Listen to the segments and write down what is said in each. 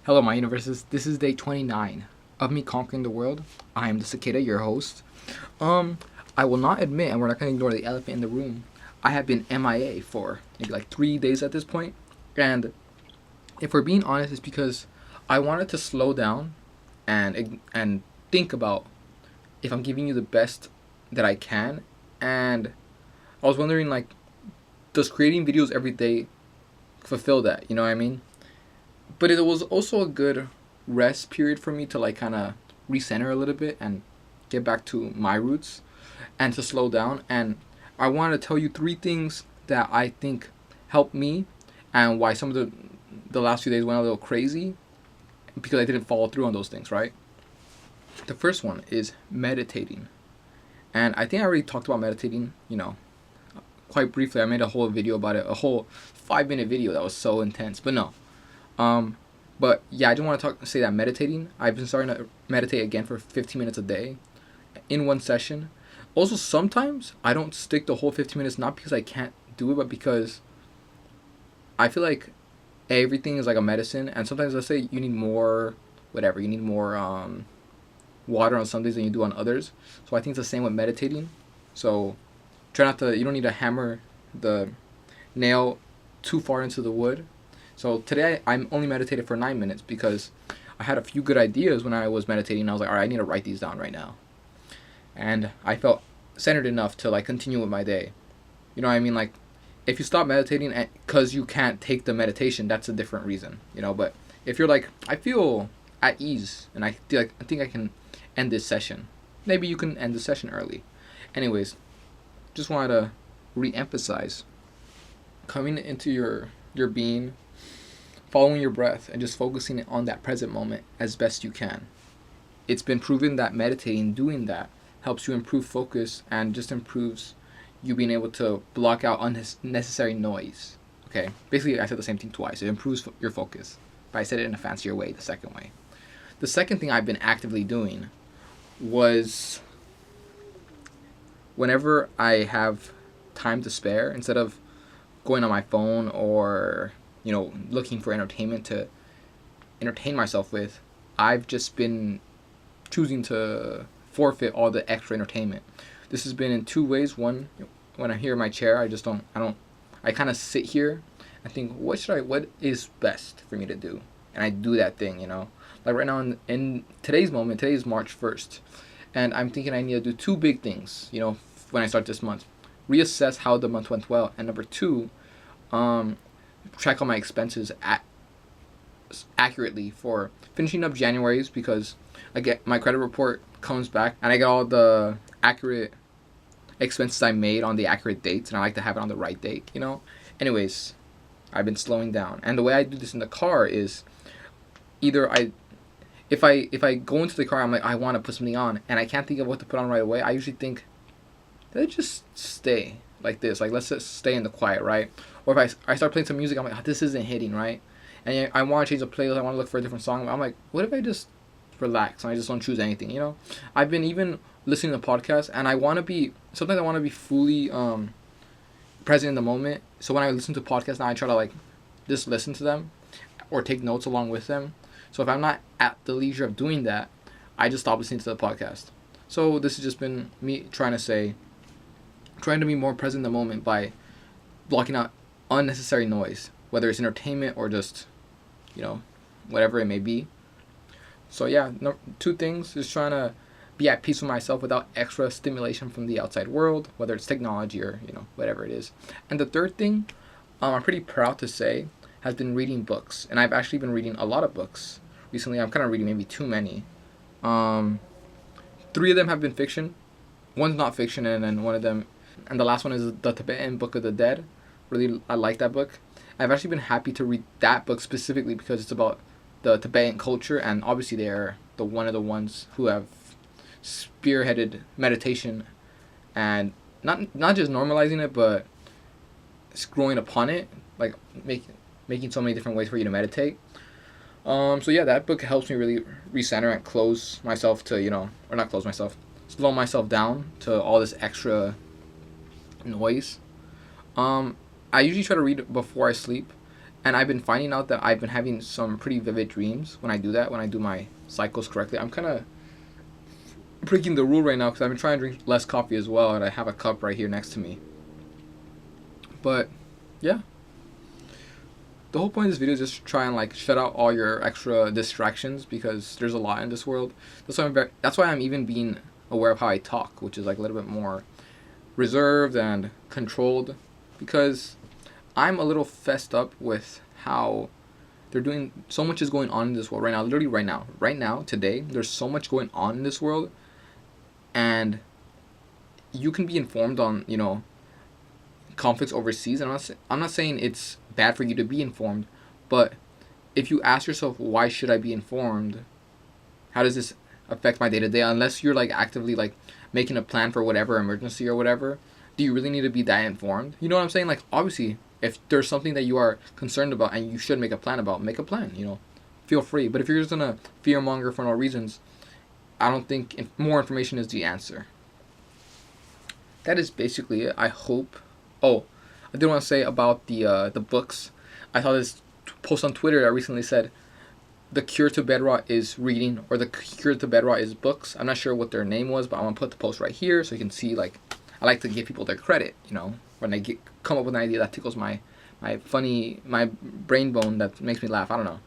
Hello, my universes. This is day 29 of me conquering the world. I am the Cicada, your host. Um, I will not admit, and we're not going to ignore the elephant in the room. I have been MIA for maybe like 3 days at this point, and if we're being honest, it's because I wanted to slow down and think about if I'm giving you the best that I can, and I was wondering like, does creating videos every day fulfill that? You know what I mean? But it was also a good rest period for me to like kind of recenter a little bit and get back to my roots and to slow down. And I wanted to tell you three things that I think helped me and why some of the last few days went a little crazy because I didn't follow through on those things, right? The first one is meditating. And I think I already talked about meditating, quite briefly. I made a whole video about it, a whole 5-minute video that was so intense. But no, um, but yeah, I just want to say that meditating. I've been starting to meditate again for 15 minutes a day, in one session. Also, sometimes I don't stick the whole 15 minutes, not because I can't do it, but because I feel like everything is like a medicine, and sometimes let's say you need more, whatever, you need more water on some days than you do on others. So I think it's the same with meditating. So try not to. You don't need to hammer the nail too far into the wood. So today I'm only meditated for 9 minutes because I had a few good ideas when I was meditating. I was like, all right, I need to write these down right now, and I felt centered enough to like continue with my day. You know what I mean? Like, if you stop meditating because you can't take the meditation, that's a different reason. But if you're like, I feel at ease and I think I can end this session. Maybe you can end the session early. Anyways, just wanted to re-emphasize coming into your being, following your breath, and just focusing on that present moment as best you can. It's been proven that meditating, doing that, helps you improve focus and just improves you being able to block out unnecessary noise. Okay, basically I said the same thing twice. It improves your focus, but I said it in a fancier way the second way. The second thing I've been actively doing was whenever I have time to spare, instead of going on my phone or looking for entertainment to entertain myself with, I've just been choosing to forfeit all the extra entertainment. This has been in two ways. One, when I'm here in my chair, I kind of sit here and think, what is best for me to do? And I do that thing, Like right now in today's moment, today is March 1st, and I'm thinking I need to do two big things, when I start this month. Reassess how the month went well, and number two, track all my expenses accurately for finishing up January's, because I get my credit report comes back and I get all the accurate expenses I made on the accurate dates, and I like to have it on the right date. Anyways, I've been slowing down, and the way I do this in the car is either if I go into the car, I'm like, I want to put something on and I can't think of what to put on right away. I usually think, let's just stay like this, like let's just stay in the quiet, right? Or if I start playing some music, I'm like, this isn't hitting, right? And I want to change the playlist, I want to look for a different song. I'm like, what if I just relax and I just don't choose anything? I've been even listening to podcasts, and sometimes I want to be fully present in the moment. So when I listen to podcasts now, I try to like just listen to them or take notes along with them. So if I'm not at the leisure of doing that, I just stop listening to the podcast. So this has just been me trying to be more present in the moment by blocking out unnecessary noise, whether it's entertainment or just, whatever it may be. So yeah, two things, just trying to be at peace with myself without extra stimulation from the outside world, whether it's technology or, whatever it is. And the third thing, I'm pretty proud to say, has been reading books. And I've actually been reading a lot of books recently. I'm kind of reading maybe too many. 3 of them have been fiction. One's not fiction, and then one of them, and the last one is the Tibetan Book of the Dead. Really, I like that book. I've actually been happy to read that book specifically because it's about the Tibetan culture, and obviously they're one of the ones who have spearheaded meditation, and not just normalizing it, but growing upon it, like making so many different ways for you to meditate. So yeah, that book helps me really recenter and close myself to, or not close myself, slow myself down to all this extra noise. I usually try to read before I sleep, And I've been finding out that I've been having some pretty vivid dreams when I do that, when I do my cycles correctly. I'm kind of breaking the rule right now because I've been trying to drink less coffee as well, and I have a cup right here next to me. But yeah, the whole point of this video is just to try and like shut out all your extra distractions, because there's a lot in this world. That's why I'm even being aware of how I talk, which is like a little bit more reserved and controlled, because I'm a little fessed up with how they're doing. So much is going on in this world right now, literally right now, today. There's so much going on in this world, and you can be informed on, you know, conflicts overseas. And I'm not saying it's bad for you to be informed, but if you ask yourself, why should I be informed? How does this affect my day to day? Unless you're like actively like making a plan for whatever emergency or whatever, do you really need to be that informed? You know what I'm saying? Like, obviously, if there's something that you are concerned about and you should make a plan about, make a plan, you know, feel free. But if you're just gonna fear monger for no reasons, I don't think more information is the answer. That is basically it. I hope. Oh, I did want to say about the books. I saw this post on Twitter that recently said the cure to bed rot is reading, or the cure to bed rot is books. I'm not sure what their name was, but I'm gonna put the post right here so you can see. Like, I like to give people their credit, you know, when they come up with an idea that tickles my brain bone, that makes me laugh. I don't know.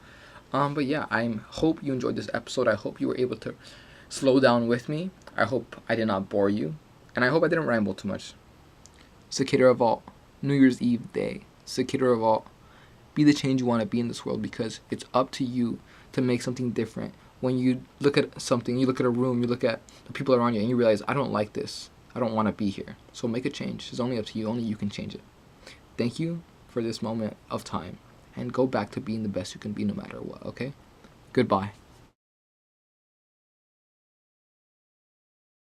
But yeah, I hope you enjoyed this episode. I hope you were able to slow down with me. I hope I did not bore you, and I hope I didn't ramble too much. Cicada Revolt, New Year's Eve day. Cicada Revolt, be the change you want to be in this world, because it's up to you to make something different. When you look at something, you look at a room, you look at the people around you, and you realize, I don't like this. I don't want to be here. So make a change. It's only up to you. Only you can change it. Thank you for this moment of time, and go back to being the best you can be no matter what, okay? Goodbye.